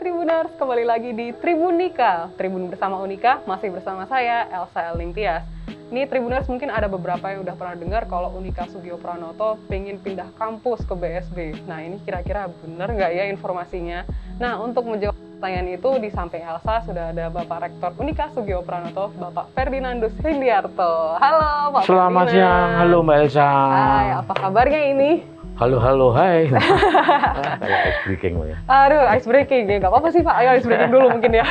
Tribuners, kembali lagi di Tribunika. Tribun bersama Unika, masih bersama saya, Elsa Elingtias. Ini Tribuners mungkin ada beberapa yang udah pernah dengar kalau Unika Sugiopranoto pengen pindah kampus ke BSB. Nah ini kira-kira bener nggak ya informasinya? Nah untuk menjawab pertanyaan itu, di samping Elsa sudah ada Bapak Rektor Unika Sugiopranoto, Bapak Ferdinandus Hendiarto. Halo Pak Selamat Ferdinand. siang, halo Mbak Elsa. Hai, apa kabarnya ini? Halo, hai. Kayak ice breaking ya. Aduh, ice breaking ya, nggak apa-apa sih Pak, ayo ice breaking dulu mungkin ya.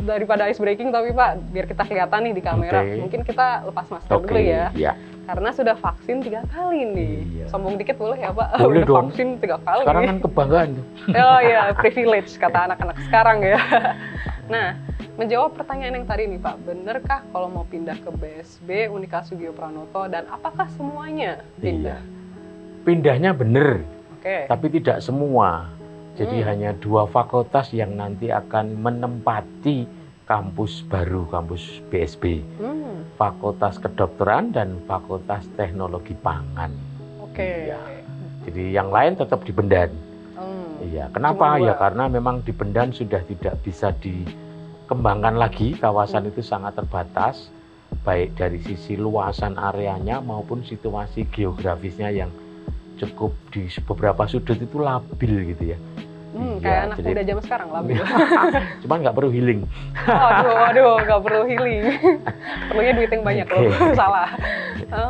Daripada ice breaking, tapi Pak, biar kita kelihatan nih di kamera, mungkin kita lepas masker dulu ya. Iya. Karena sudah vaksin 3 kali nih. Iya. Sombong dikit boleh ya Pak? Boleh udah dong. Vaksin 3 kali. Sekarang kan kebanggaan tuh. Oh iya, privilege kata anak-anak sekarang ya. Nah, menjawab pertanyaan yang tadi nih Pak, benerkah kalau mau pindah ke BSB Unika Sugiopranoto dan apakah semuanya pindah? Iya. Pindahnya bener, Oke. tapi tidak semua. Jadi hanya 2 fakultas yang nanti akan menempati kampus baru, kampus BSB. Fakultas Kedokteran dan Fakultas Teknologi Pangan. Oke. Iya. Jadi yang lain tetap di Bendan. Iya. Kenapa? Ya karena memang di Bendan sudah tidak bisa dikembangkan lagi. Kawasan itu sangat terbatas, baik dari sisi luasan areanya maupun situasi geografisnya yang cukup di beberapa sudut itu labil gitu ya. Kayak anak muda zaman sekarang labil. Cuman nggak perlu healing. Waduh, nggak perlu healing. Perlunya duit yang banyak loh. Salah.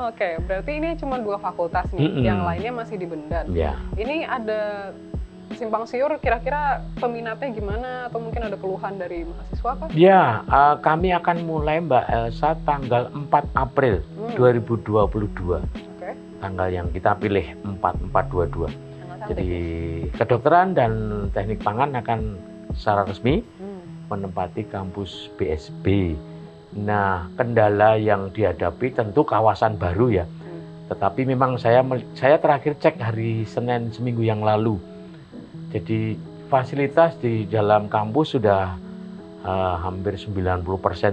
Oke, berarti ini cuma 2 fakultas nih. Yang lainnya masih di Bendan. Ya. Ini ada simpang siur, kira-kira peminatnya gimana? Atau mungkin ada keluhan dari mahasiswa kah? Ya, kami akan mulai Mbak Elsa tanggal 4 April 2022. Tanggal yang kita pilih 4422. Jadi kedokteran dan teknik pangan akan secara resmi menempati kampus BSB. Nah, kendala yang dihadapi tentu kawasan baru ya. Tetapi memang saya terakhir cek hari Senin seminggu yang lalu. Jadi fasilitas di dalam kampus sudah hampir 90%,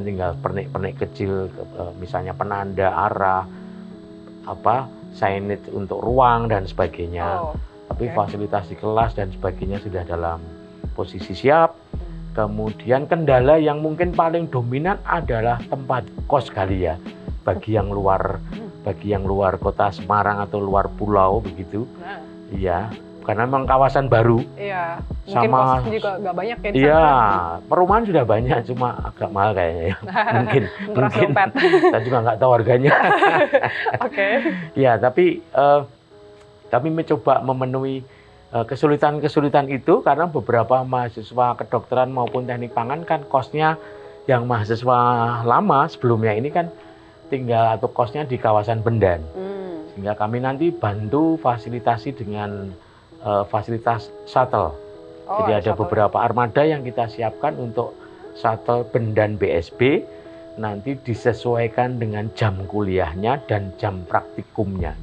tinggal pernik-pernik kecil, misalnya penanda arah, signage untuk ruang dan sebagainya. Tapi fasilitas di kelas dan sebagainya sudah dalam posisi siap. Kemudian kendala yang mungkin paling dominan adalah tempat kos kali ya, bagi yang luar kota Semarang atau luar pulau begitu. Iya, karena memang kawasan baru. Iya. Mungkin kos juga nggak banyak ya di sana. Iya, perumahan sudah banyak, cuma agak mahal kayaknya ya. Mungkin saya juga nggak tahu harganya. Oke. Ya, tapi kami mencoba memenuhi kesulitan-kesulitan itu karena beberapa mahasiswa kedokteran maupun teknik pangan kan kosnya yang mahasiswa lama sebelumnya ini kan tinggal atau kosnya di kawasan Bendan. Sehingga kami nanti bantu fasilitasi dengan fasilitas shuttle. Jadi ada beberapa armada yang kita siapkan untuk shuttle Bendan BSB, nanti disesuaikan dengan jam kuliahnya dan jam praktikumnya.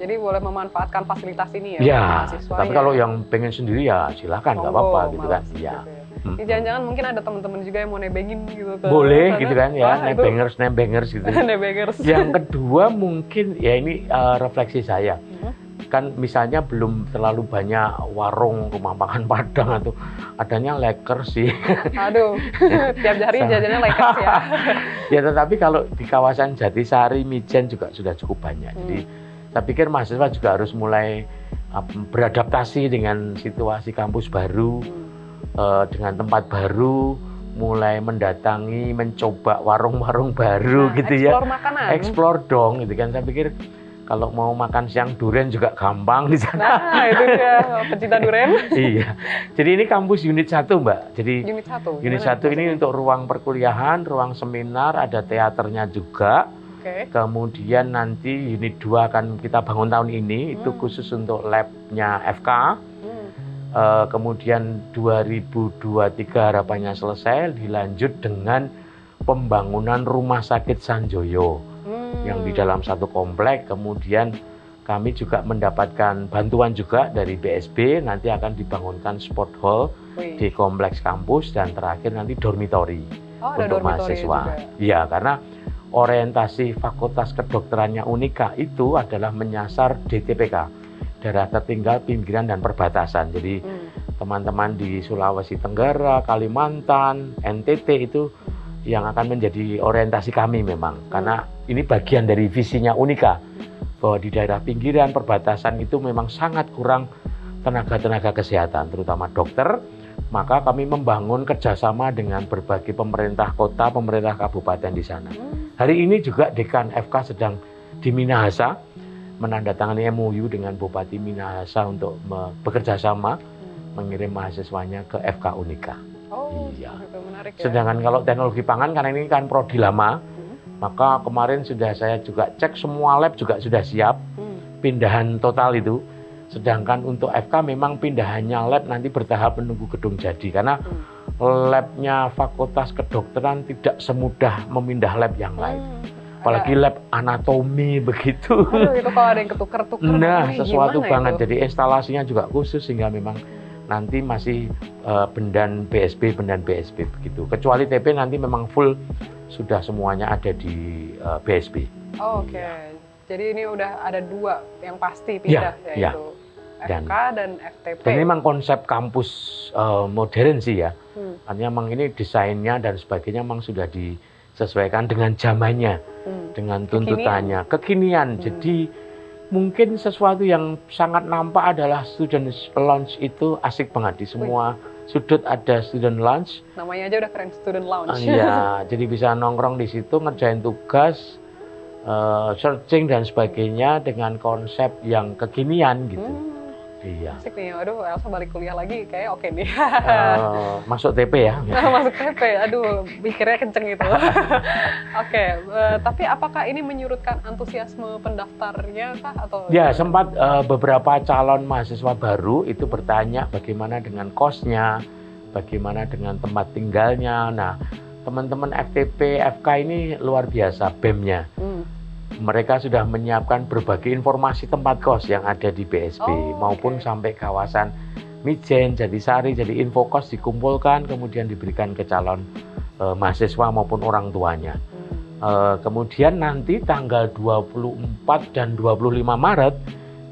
Jadi boleh memanfaatkan fasilitas ini ya, ya mahasiswa. Tapi kalau yang pengen sendiri ya silahkan, nggak apa-apa gitu kan. Iya. Gitu ya. Jangan-jangan mungkin ada teman-teman juga yang mau nebengin gitu kan. Boleh gitu kan ya, nebengers gitu. Nebengers. Yang kedua mungkin ya ini refleksi saya. Kan misalnya belum terlalu banyak warung rumah makan Padang atau adanya Lakers sih. Aduh, tiap hari jajannya Lakers ya. Ya tetapi kalau di kawasan Jatisari, Mijen juga sudah cukup banyak. Jadi saya pikir mahasiswa juga harus mulai beradaptasi dengan situasi kampus baru, dengan tempat baru, mulai mendatangi, mencoba warung-warung baru gitu ya. Explore makanan. Explore dong gitu kan. Saya pikir kalau mau makan siang durian juga gampang di sana. Nah, itu dia pecinta durian. Iya. Jadi ini kampus unit 1, Mbak. Jadi unit 1 ini untuk ruang perkuliahan, ruang seminar, ada teaternya juga. Kemudian nanti unit 2 akan kita bangun tahun ini, itu khusus untuk labnya FK. Kemudian 2023 harapannya selesai, dilanjut dengan pembangunan rumah sakit Sanjoyo yang di dalam satu komplek. Kemudian kami juga mendapatkan bantuan juga dari BSB, nanti akan dibangunkan sport hall di kompleks kampus, dan terakhir nanti dormitori untuk mahasiswa. Iya, karena orientasi Fakultas Kedokterannya Unika itu adalah menyasar DTPK, daerah tertinggal, pinggiran, dan perbatasan. Jadi teman-teman di Sulawesi Tenggara, Kalimantan, NTT itu yang akan menjadi orientasi kami memang. Karena ini bagian dari visinya Unika, bahwa di daerah pinggiran perbatasan itu memang sangat kurang tenaga-tenaga kesehatan, terutama dokter. Maka kami membangun kerjasama dengan berbagai pemerintah kota, pemerintah kabupaten di sana. Hari ini juga Dekan FK sedang di Minahasa, menandatangani MOU dengan Bupati Minahasa untuk bekerja sama mengirim mahasiswanya ke FK Unika. Oh, iya. itu menarik ya. Sedangkan kalau teknologi pangan, karena ini kan prodi lama, maka kemarin sudah saya juga cek semua lab juga sudah siap, pindahan total itu. Sedangkan untuk FK memang pindahannya lab nanti bertahap menunggu gedung jadi, karena labnya Fakultas Kedokteran tidak semudah memindah lab yang lain. Apalagi lab anatomi begitu. Aduh, itu kalau ada yang ketukar-tukar. Nah, sesuatu banget. Itu? Jadi instalasinya juga khusus sehingga memang nanti masih bendan BSB begitu. Kecuali TP nanti memang full sudah semuanya ada di BSB. Oh, oke. Jadi ini udah ada 2 yang pasti pindah, yaitu FK dan FTP. Dan memang konsep kampus modern sih ya. Artinya memang ini desainnya dan sebagainya memang sudah disesuaikan dengan zamannya, dengan tuntutannya, kekinian. Jadi mungkin sesuatu yang sangat nampak adalah student lounge itu asik banget. Di semua sudut ada student lounge. Namanya aja udah keren, student lounge. Iya, jadi bisa nongkrong di situ, ngerjain tugas, searching dan sebagainya dengan konsep yang kekinian gitu. Iya. Asik nih, aduh Elsa balik kuliah lagi, kayak oke nih. Masuk TP ya. Masuk TP, aduh mikirnya kenceng gitu. Oke, tapi apakah ini menyurutkan antusiasme pendaftarnya kah? Atau ya, sempat beberapa calon mahasiswa baru itu bertanya bagaimana dengan kosnya, bagaimana dengan tempat tinggalnya. Nah, teman-teman FTP, FK ini luar biasa BEM-nya. Mereka sudah menyiapkan berbagai informasi tempat kos yang ada di BSB maupun sampai kawasan Mijen, Jatisari, jadi info kos dikumpulkan kemudian diberikan ke calon mahasiswa maupun orang tuanya. Kemudian nanti tanggal 24 dan 25 Maret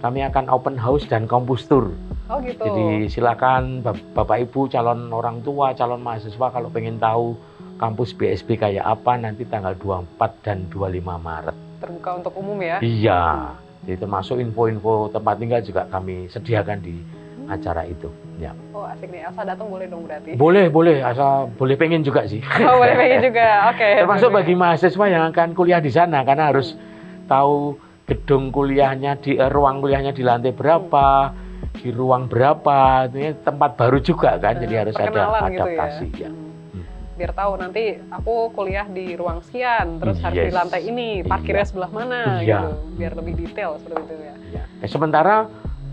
kami akan open house dan kampus tour. Oh gitu. Jadi silakan Bapak Ibu calon orang tua, calon mahasiswa kalau pengen tahu kampus BSB kayak apa nanti tanggal 24 dan 25 Maret. Terbuka untuk umum ya? Iya, jadi termasuk info-info tempat tinggal juga kami sediakan di acara itu. Ya. Oh asik nih, Elsa datang boleh dong berarti? Boleh, asal boleh pengen juga sih. Oh boleh pengen juga, oke. Termasuk bagi mahasiswa yang akan kuliah di sana, karena harus tahu gedung kuliahnya, di ruang kuliahnya di lantai berapa, di ruang berapa, ini tempat baru juga kan, jadi harus ada adaptasi. Gitu ya? Biar tahu nanti aku kuliah di ruang sekian, terus harus di lantai ini, parkirnya sebelah mana, gitu. Biar lebih detail seperti itu ya. Sementara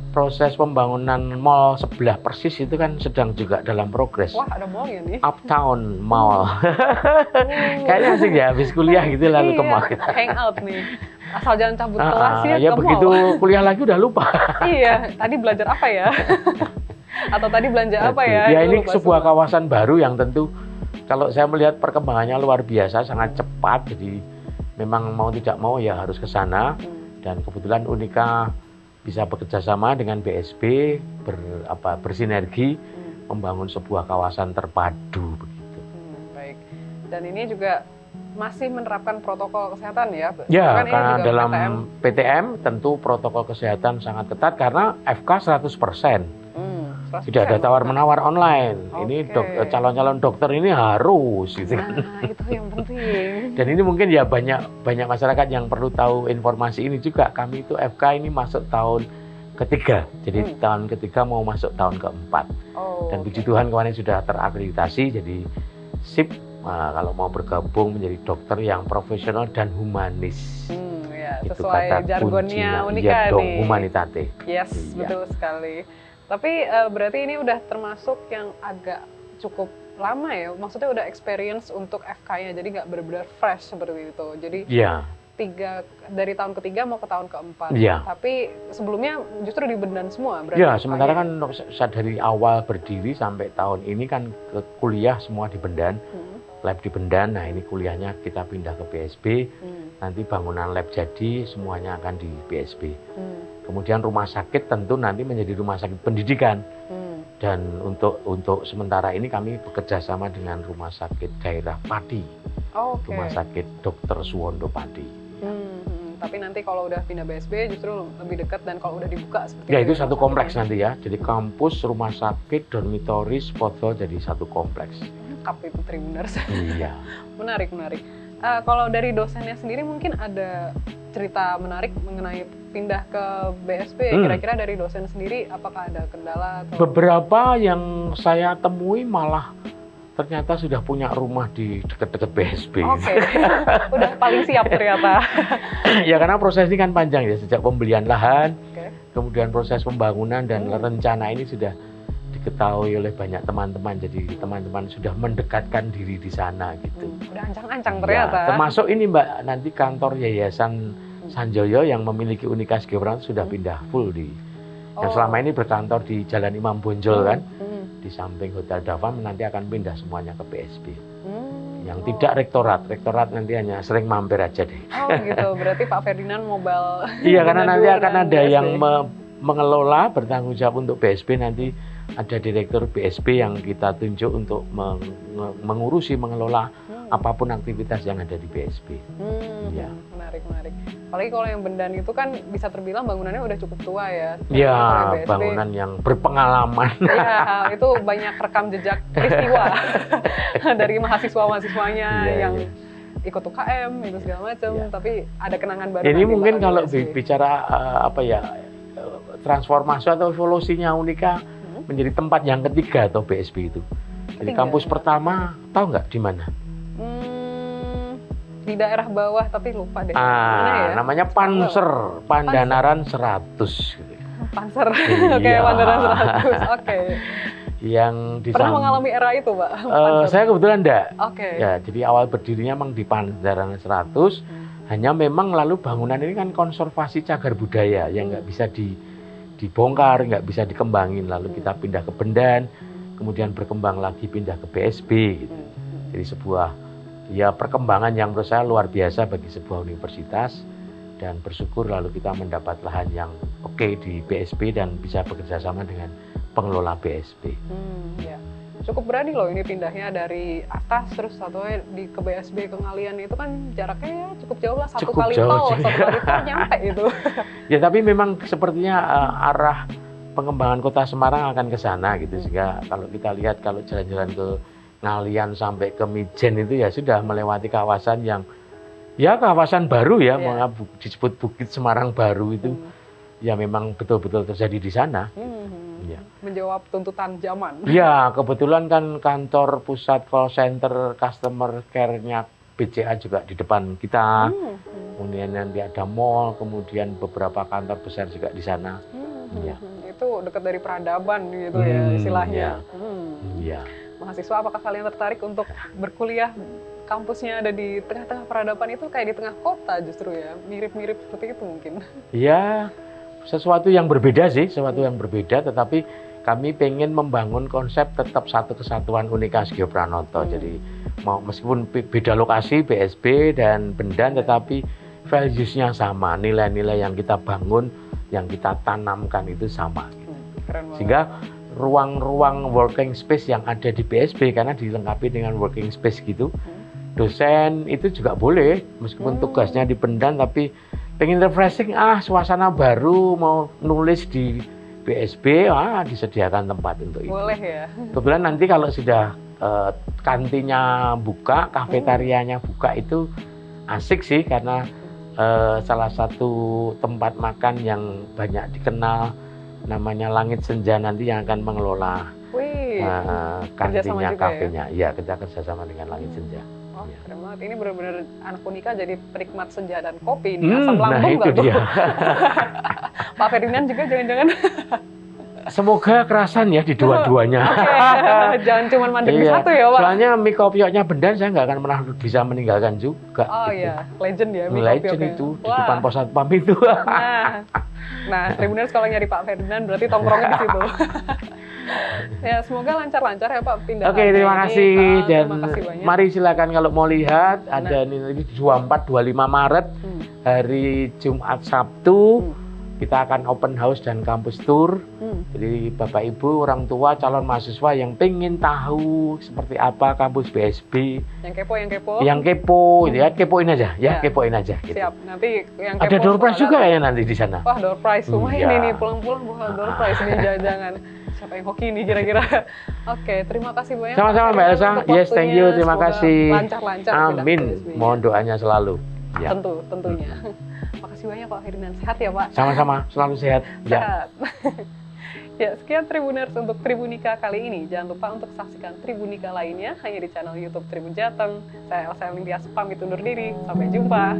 proses pembangunan mall sebelah persis itu kan sedang juga dalam progres. Wah, ada mallnya nih. Uptown Mall. Kayaknya asik ya, habis kuliah gitu lalu ke mall. Hangout nih. Asal jangan cabut kelas ya ke begitu mall. Kuliah lagi udah lupa. Iya, tadi belajar apa ya? Atau tadi belanja apa ya? Ya ini sebuah kawasan baru yang tentu kalau saya melihat perkembangannya luar biasa, sangat cepat. Jadi memang mau tidak mau ya harus ke sana. Dan kebetulan Unika bisa bekerja sama dengan BSB, bersinergi membangun sebuah kawasan terpadu begitu. Baik. Dan ini juga masih menerapkan protokol kesehatan ya? Ya, karena dalam PTM tentu protokol kesehatan sangat ketat karena FK 100%. Tidak ada tawar-menawar online. Ini calon-calon dokter ini harus gitu kan. Nah, itu yang penting. Dan ini mungkin ya banyak masyarakat yang perlu tahu informasi ini juga. Kami itu FK ini masuk tahun ketiga. Jadi tahun ketiga mau masuk tahun keempat. Dan puji Tuhan kemarin sudah terakreditasi jadi SIP kalau mau bergabung menjadi dokter yang profesional dan humanis. Itu sesuai jargonnya Unika nih. Humanitate. Yes, betul sekali. Tapi berarti ini udah termasuk yang agak cukup lama ya? Maksudnya udah experience untuk FK-nya, jadi nggak benar-benar fresh seperti itu. Jadi dari tahun ketiga mau ke tahun keempat. Tapi sebelumnya justru di Bendan semua berarti? Ya, sementara kan dari awal berdiri sampai tahun ini kan ke kuliah semua di Bendan. Lab di Bendan, nah ini kuliahnya kita pindah ke BSB. Nanti bangunan lab jadi, semuanya akan di BSB. Kemudian rumah sakit tentu nanti menjadi rumah sakit pendidikan. Dan untuk sementara ini kami bekerja sama dengan Rumah Sakit Daerah Pati, Rumah Sakit Dr. Suwondo Pati. Tapi nanti kalau udah pindah BSB justru lebih dekat dan kalau udah dibuka seperti ya itu satu kompleks nanti ya. Jadi kampus, rumah sakit, dormitory, sport hall jadi satu kompleks. Lengkap itu Tribuners. Iya. Menarik. Kalau dari dosennya sendiri mungkin ada cerita menarik mengenai pindah ke BSB. Kira-kira dari dosen sendiri apakah ada kendala? Atau... Beberapa yang saya temui malah ternyata sudah punya rumah di dekat-dekat BSB. Udah paling siap ternyata. Ya karena proses ini kan panjang ya, sejak pembelian lahan, kemudian proses pembangunan dan rencana ini sudah diketahui oleh banyak teman-teman. Jadi teman-teman sudah mendekatkan diri di sana gitu. Udah ancang-ancang ternyata. Ya, termasuk ini Mbak, nanti kantor Yayasan Sanjoyo yang memiliki Unika Sugio Pranoto sudah pindah full di. Yang selama ini berkantor di Jalan Imam Bonjol kan. Di samping Hotel Davam nanti akan pindah semuanya ke BSB. Yang tidak rektorat nanti hanya sering mampir aja deh. Oh gitu, berarti Pak Ferdinand mobile. Iya, karena nanti akan ada BSB yang mengelola, bertanggung jawab untuk BSB. Nanti ada direktur BSB yang kita tunjuk untuk mengurusi, mengelola apapun aktivitas yang ada di BSB. Ya. Menarik. Apalagi kalau yang Bendan itu kan bisa terbilang bangunannya udah cukup tua ya. Iya, bangunan yang berpengalaman. Iya, itu banyak rekam jejak peristiwa dari mahasiswa-mahasiswanya yang ikut UKM itu segala macam. Tapi ada kenangan baru. Ini mungkin kalau bicara transformasi atau evolusinya Unika menjadi tempat yang ketiga atau BSB itu. Jadi kampus pertama tahu nggak di mana? Di daerah bawah tapi lupa deh. Ya? Namanya Panser, Pandanaran 100. Panser, Pandanaran 100. Yang pernah mengalami era itu, Pak? Saya kebetulan enggak. Ya, jadi awal berdirinya memang di Pandanaran 100. Hanya memang lalu bangunan ini kan konservasi cagar budaya yang nggak bisa dibongkar, nggak bisa dikembangin. Lalu kita pindah ke Bendan, kemudian berkembang lagi pindah ke BSB. Gitu. Jadi sebuah perkembangan yang menurut saya luar biasa bagi sebuah universitas, dan bersyukur lalu kita mendapat lahan yang oke di BSB dan bisa bekerja sama dengan pengelola BSB. Cukup berani loh ini pindahnya dari atas terus satunya ke BSB ke Ngalian itu kan jaraknya cukup jauh lah, satu kali tol nyampe itu. Ya tapi memang sepertinya arah pengembangan kota Semarang akan ke sana gitu, sehingga kalau kita lihat kalau jalan-jalan ke Ngalian sampai ke Mijen itu ya sudah melewati kawasan yang kawasan baru ya, disebut Bukit Semarang Baru itu ya memang betul-betul terjadi di sana. Menjawab tuntutan zaman. Ya, kebetulan kan kantor pusat call center customer care-nya BCA juga di depan kita. Kemudian nanti ada mall, kemudian beberapa kantor besar juga di sana. Itu dekat dari peradaban gitu ya istilahnya. Iya. Mahasiswa apakah kalian tertarik untuk berkuliah kampusnya ada di tengah-tengah peradaban itu kayak di tengah kota justru ya? Mirip-mirip seperti itu mungkin. Iya, sesuatu yang berbeda sih, tetapi kami pengen membangun konsep tetap satu kesatuan Unika Sugio Pranoto. Jadi meskipun beda lokasi BSB dan Bendan, tetapi values-nya sama, nilai-nilai yang kita bangun, yang kita tanamkan itu sama. Sehingga ruang-ruang working space yang ada di BSB karena dilengkapi dengan working space gitu, dosen itu juga boleh meskipun tugasnya di Bendan tapi pengen refreshing, suasana baru mau nulis di BSB, disediakan tempat untuk itu. Boleh ya. Kebetulan nanti kalau sudah kantinnya buka, kafetarianya buka itu asik sih karena salah satu tempat makan yang banyak dikenal namanya Langit Senja nanti yang akan mengelola kantinnya, kafenya. Ya, kita kerjasama dengan Langit Senja. Keren banget. Ini benar-benar anak Unika jadi penikmat senja dan kopi. Ini asam lambung itu dia. Pak Ferdinand juga jangan-jangan. Semoga kerasan ya di dua-duanya. Jangan cuma mandek di satu ya, Pak. Soalnya mie kopioknya Bendan saya nggak akan pernah bisa meninggalkan juga. Legend ya mie legend itu di depan pos satpam itu. Nah, Tribuners kalau nyari Pak Ferdinand berarti tongkrongnya di situ. Ya, semoga lancar-lancar ya Pak pindahan. Oke, terima kasih dan terima kasih banyak. Mari silakan kalau mau lihat ada ini 24 25 Maret hari Jumat Sabtu kita akan open house dan kampus tour. Jadi Bapak Ibu, orang tua, calon mahasiswa yang pengen tahu seperti apa kampus BSB. Yang kepo, ya kepoin aja, kepoin aja. Gitu. Siap. Nanti yang kepo ada door prize juga kayaknya nanti di sana. Wah, door prize lumayan ini, pulang-pulang bawa door prize nih, jangan. Siapa yang hoki nih kira-kira? Oke, terima kasih banyak. Sama-sama Mbak Elsa. Yes, thank you. Terima kasih. Lancar-lancar. Amin. Mohon doanya selalu. Ya. Tentunya. Makasih banyak Pak Ferdinand. Sehat ya Pak? Sama-sama, selalu sehat. Sehat. Ya, sekian Tribuners untuk Tribunika kali ini. Jangan lupa untuk saksikan Tribunika lainnya hanya di channel YouTube Tribun Jateng. Saya Elsa Olimpias pamit undur diri. Sampai jumpa.